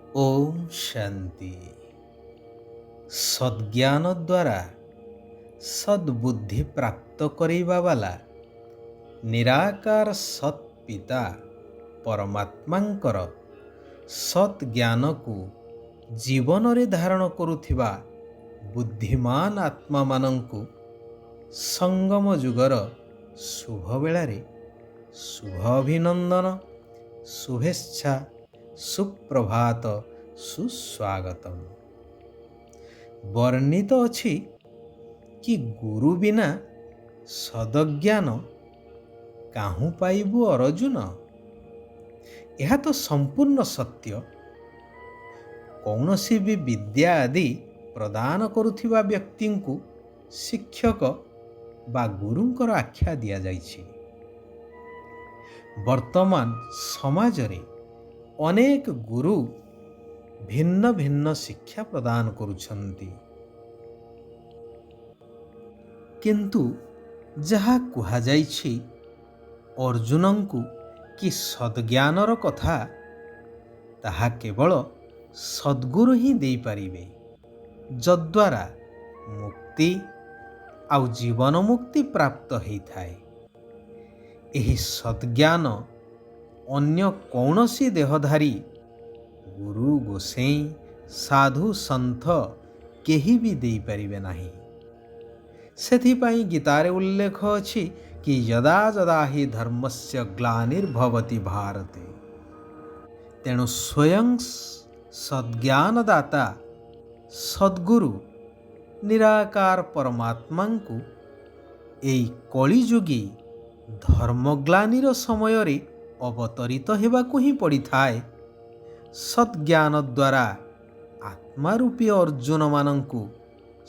ओम शांति। सद्ज्ञान द्वारा सद्बुद्धि प्राप्त करिबा वाला निराकार सत् पिता परमात्मांकर सत् ज्ञान को जीवन रे धारण करुथिबा बुद्धिमान आत्मा मानंकु संगम जुगर शुभ बेलारे शुभ अभिनंदन, शुभेच्छा, सुप्रभात, सुस्वागतम। वर्णित अछि कि गुरु बिना सदज्ञान काहू पाइबु अर्जुन। यह तो संपूर्ण सत्य। कौनसी भी विद्या आदि प्रदान करुथिबा व्यक्ति को शिक्षक बा गुरुंकर आख्या दिया जाइछि। वर्तमान समाज रे अनेक गुरु भिन्न भिन्न शिक्षा प्रदान करुछन्ति, किंतु जहा कुहा जाइछि अर्जुन को कि सद्ज्ञानर कथा ताहा केवल सद्गुरु ही दे पारिबे, जद्वारा मुक्ति आउ जीवन मुक्ति प्राप्त होइथाए। एही सद्ज्ञान अन्य कौनसी देहधारी गुरु गोसेई साधु सन्थ केही भी दे पारिबे नाही। सेथिपाई गीतारे उल्लेख अछि कि यदा यदा हि धर्मस्य ग्लानिर्भवति भारते, तेणु स्वयं सद्ज्ञानदाता सद्गुरु निराकार परमात्मा को एई कलिजुगी धर्मग्लानिर समय रे अवतरित हेबाकु ही पड़ी थाए। सद्ज्ञान द्वारा आत्मारूपी अर्जुन मानंकु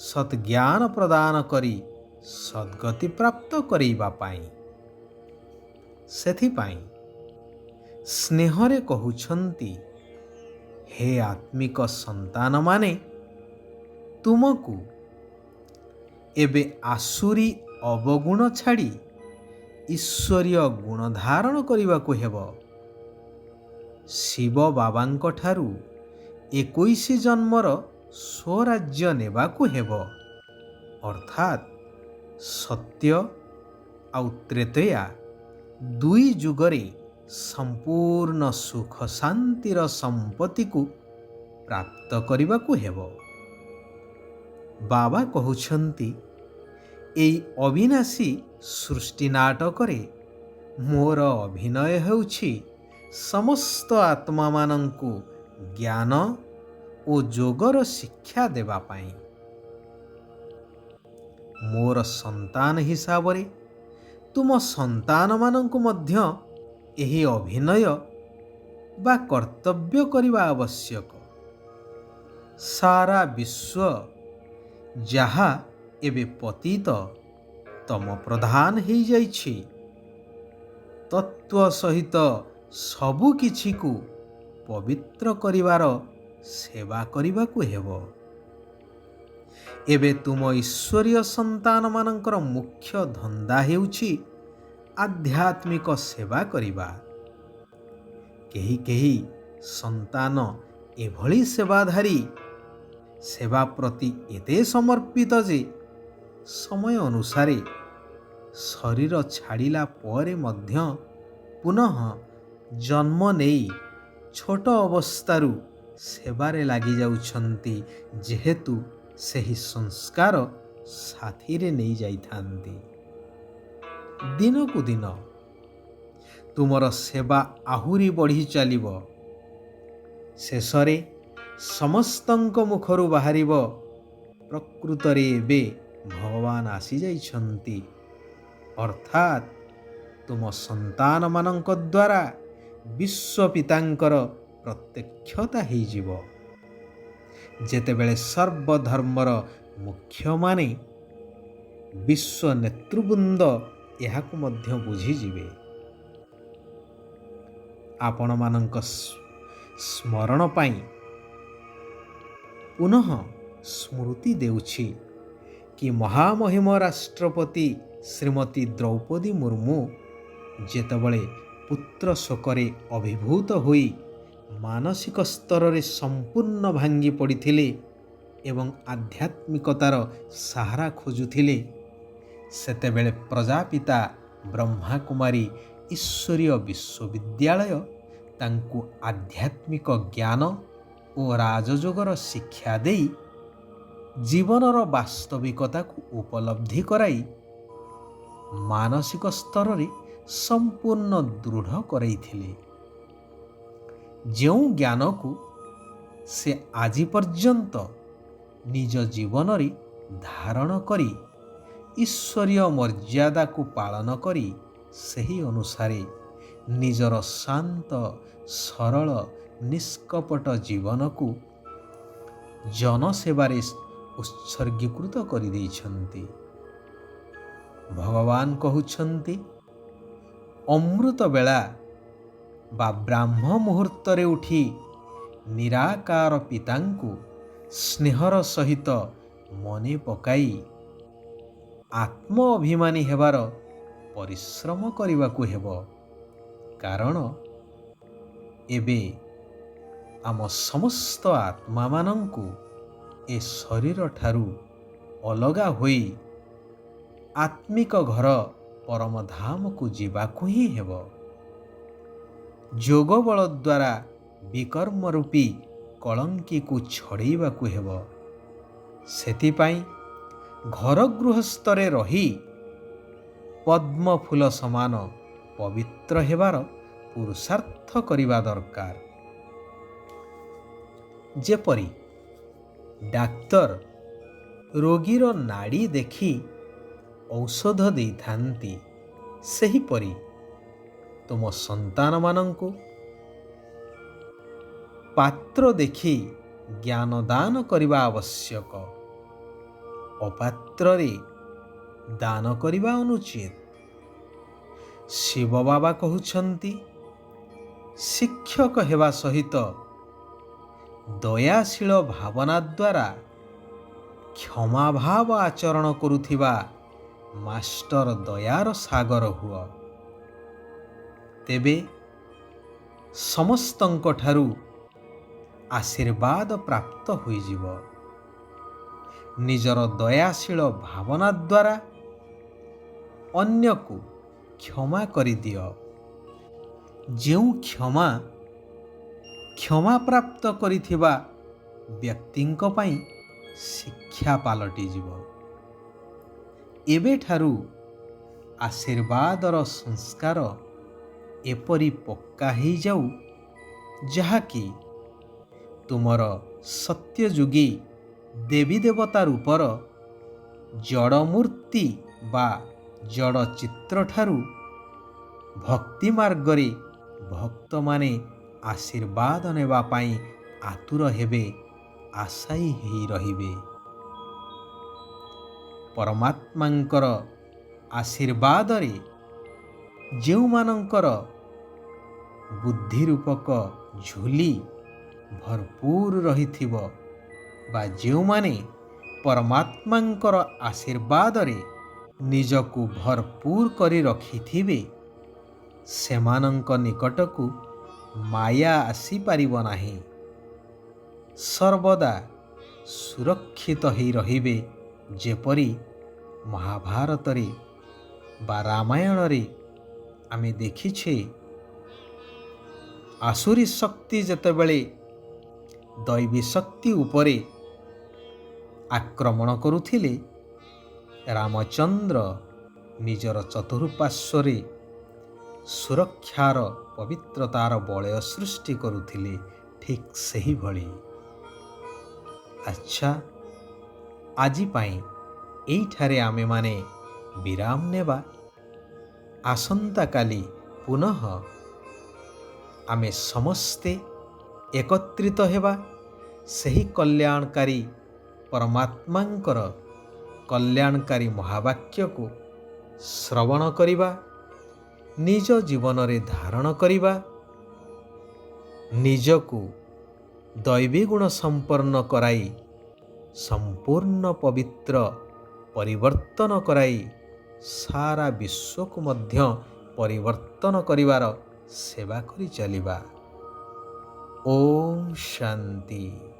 सद्ज्ञान प्रदान करी सद्गति प्राप्त करेइबा पाई। सेथिपाई स्नेहरे कहुछन्ति, हे आत्मिक संतान माने तुमकु एबे आसुरी अवगुण छाड़ी ईश्वरीय गुण धारण करिबाकु हेबो। शिव बाबांक ठारू 21 जन्मर स्वराज्य नेबाकु हेबो, अर्थात सत्य आउ त्रेतया दुई जुगरे संपूर्ण सुख शांतिर संपत्ति को प्राप्त करिबाकु हेबो। बाबा कहुछन्ति, एई अविनाशी सृष्टि नाटक रे मोर अभिनय हेउछि समस्त आत्मा मानंकु ज्ञान ओ जोगर शिक्षा देबा पाई। मोर संतान हिसाब रे तुम संतान मानंकु मध्य एही अभिनय बा कर्तव्य करिबा आवश्यक। सारा विश्व जहा एबे पतित तम प्रधान ही जाइछि, तत्व सहित सबु किछि को पवित्र करिवार सेवा करिबाकु हेबो। एबे तुम ईश्वरीय संतान मानंकर मुख्य धंदा हेउछि आध्यात्मिक सेवा करिबा। केही केही संतान एभली सेवाधारी सेवा प्रति एते समर्पित जे समय अनुसारे शरीर छाड़िला परे मध्य पुनः जन्म नेई छोट अवस्थारू सेवारे लागि जाउछन्ति, जेहेतु सेही संस्कार साथी रे नहीं जाइथान्ति। दिन को दिन तुमर सेवा आहुरी बढ़ी चलिबो। शेषरे समस्तंक मुखरू बाहरिबो, प्रकृतरे एबे भगवान आसी जाइछन्ति, अर्थात तुम संतान मानंक द्वारा विश्व पितांकर प्रत्यक्षता ही जीवो। जेतेबेले सर्वधर्मर मुख्य माने विश्व नेतृवृंद एहाकु मध्य बुझी जिवे। आपण मानंक स्मरण पाई पुनः स्मृति देउछि कि महामहिम राष्ट्रपति श्रीमती द्रौपदी मुर्मू जेतेबेले पुत्र शोकरे अभिभूत होई ମାନସିକ ସ୍ତରରେ ସମ୍ପୂର୍ଣ୍ଣ ଭାଙ୍ଗି ପଡ଼ିଥିଲେ ଏବଂ ଆଧ୍ୟାତ୍ମିକତାର ସାହାରା ଖୋଜୁଥିଲେ, ସେତେବେଳେ ପ୍ରଜାପିତା ବ୍ରହ୍ମାକୁମାରୀ ଈଶ୍ୱରୀୟ ବିଶ୍ୱବିଦ୍ୟାଳୟ ତାଙ୍କୁ ଆଧ୍ୟାତ୍ମିକ ଜ୍ଞାନ ଓ ରାଜଯୋଗର ଶିକ୍ଷା ଦେଇ ଜୀବନର ବାସ୍ତବିକତାକୁ ଉପଲବ୍ଧି କରାଇ ମାନସିକ ସ୍ତରରେ ସମ୍ପୂର୍ଣ୍ଣ ଦୃଢ଼ କରାଇଥିଲେ। ଯେଉଁ ଜ୍ଞାନକୁ ସେ ଆଜି ପର୍ଯ୍ୟନ୍ତ ନିଜ ଜୀବନରେ ଧାରଣ କରି ଈଶ୍ୱରୀୟ ମର୍ଯ୍ୟାଦାକୁ ପାଳନ କରି ସେହି ଅନୁସାରେ ନିଜର ଶାନ୍ତ ସରଳ ନିଷ୍କପଟ ଜୀବନକୁ ଜନସେବାରେ ଉତ୍ସର୍ଗୀକୃତ କରିଦେଇଛନ୍ତି। ଭଗବାନ କହୁଛନ୍ତି, ଅମୃତ ବେଳା ବା ବ୍ରାହ୍ମ ମୁହୂର୍ତ୍ତରେ ଉଠି ନିରାକାର ପିତାଙ୍କୁ ସ୍ନେହର ସହିତ ମନେ ପକାଇ ଆତ୍ମ ଅଭିମାନୀ ହେବାର ପରିଶ୍ରମ କରିବାକୁ ହେବ। କାରଣ ଏବେ ଆମ ସମସ୍ତ ଆତ୍ମାମାନଙ୍କୁ ଏ ଶରୀରଠାରୁ ଅଲଗା ହୋଇ ଆତ୍ମିକ ଘର ପରମଧାମକୁ ଯିବାକୁ ହିଁ ହେବ। ଯୋଗ ବଳ ଦ୍ୱାରା ବିକର୍ମ ରୂପୀ କଳଙ୍କିକୁ ଛଡ଼େଇବାକୁ ହେବ। ସେଥିପାଇଁ ଘର ଗୃହସ୍ଥରେ ରହି ପଦ୍ମ ଫୁଲ ସମାନ ପବିତ୍ର ହେବାର ପୁରୁଷାର୍ଥ କରିବା ଦରକାର। ଯେପରି ଡାକ୍ତର ରୋଗୀର ନାଡ଼ି ଦେଖି ଔଷଧ ଦେଇଥାନ୍ତି, ସେହିପରି ତୁମ ସନ୍ତାନମାନଙ୍କୁ ପାତ୍ର ଦେଖି ଜ୍ଞାନ ଦାନ କରିବା ଆବଶ୍ୟକ। ଅପାତ୍ରରେ ଦାନ କରିବା ଅନୁଚିତ। ଶିବ ବାବା କହୁଛନ୍ତି, ଶିକ୍ଷକ ହେବା ସହିତ ଦୟାଶୀଳ ଭାବନା ଦ୍ୱାରା କ୍ଷମାଭାବ ଆଚରଣ କରୁଥିବା ମାଷ୍ଟର ଦୟାର ସାଗର ହୁଅ। ତେବେ ସମସ୍ତଙ୍କଠାରୁ ଆଶୀର୍ବାଦ ପ୍ରାପ୍ତ ହୋଇଯିବ। ନିଜର ଦୟାଶୀଳ ଭାବନା ଦ୍ୱାରା ଅନ୍ୟକୁ କ୍ଷମା କରିଦିଅ। ଯେଉଁ କ୍ଷମା ପ୍ରାପ୍ତ କରିଥିବା ବ୍ୟକ୍ତିଙ୍କ ପାଇଁ ଶିକ୍ଷା ପାଲଟିଯିବ। ଏବେଠାରୁ ଆଶୀର୍ବାଦର ସଂସ୍କାର ଏପରି ପକ୍କା ହେଇଯାଉ, ଯାହାକି ତୁମର ସତ୍ୟଯୁଗୀ ଦେବୀ ଦେବତା ରୂପର ଜଡ଼ ମୂର୍ତ୍ତି ବା ଜଡ଼ ଚିତ୍ରଠାରୁ ଭକ୍ତି ମାର୍ଗରେ ଭକ୍ତମାନେ ଆଶୀର୍ବାଦ ନେବା ପାଇଁ ଆତୁର ହେବେ, ଆଶାୟୀ ହେଇ ରହିବେ। ପରମାତ୍ମାଙ୍କର ଆଶୀର୍ବାଦରେ ଯେଉଁମାନଙ୍କର ବୁଦ୍ଧି ରୂପକ ଝୁଲି ଭରପୁର ରହିଥିବ ବା ଯେଉଁମାନେ ପରମାତ୍ମାଙ୍କର ଆଶୀର୍ବାଦରେ ନିଜକୁ ଭରପୁର କରି ରଖିଥିବେ, ସେମାନଙ୍କ ନିକଟକୁ ମାୟା ଆସିପାରିବ ନାହିଁ। ସର୍ବଦା ସୁରକ୍ଷିତ ହେଇ ରହିବେ। ଯେପରି ମହାଭାରତରେ ବା ରାମାୟଣରେ ଆମେ ଦେଖିଛେ, ଆସୁରୀ ଶକ୍ତି ଯେତେବେଳେ ଦୈବୀ ଶକ୍ତି ଉପରେ ଆକ୍ରମଣ କରୁଥିଲେ, ରାମଚନ୍ଦ୍ର ନିଜର ଚତୁଃପାର୍ଶ୍ୱରେ ସୁରକ୍ଷାର ପବିତ୍ରତାର ବଳୟ ସୃଷ୍ଟି କରୁଥିଲେ। ଠିକ୍ ସେହିଭଳି। ଆଚ୍ଛା, ଆଜି ପାଇଁ ଏଇଠାରେ ଆମେମାନେ ବିରାମ ନେବା। ଆସନ୍ତାକାଲି ପୁନଃ ଆମେ ସମସ୍ତେ ଏକତ୍ରିତ ହେବା ସେହି କଲ୍ୟାଣକାରୀ ପରମାତ୍ମାଙ୍କର କଲ୍ୟାଣକାରୀ ମହାବାକ୍ୟକୁ ଶ୍ରବଣ କରିବା, ନିଜ ଜୀବନରେ ଧାରଣ କରିବା, ନିଜକୁ ଦୈବୀ ଗୁଣ ସମ୍ପନ୍ନ କରାଇ ସମ୍ପୂର୍ଣ୍ଣ ପବିତ୍ର ପରିବର୍ତ୍ତନ କରାଇ ସାରା ବିଶ୍ୱକୁ ମଧ୍ୟ ପରିବର୍ତ୍ତନ କରିବାର ସେବା କରି ଚାଲିବା। ओम शांति।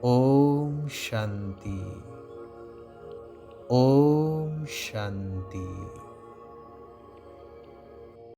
ओम शांति। ओम शांति।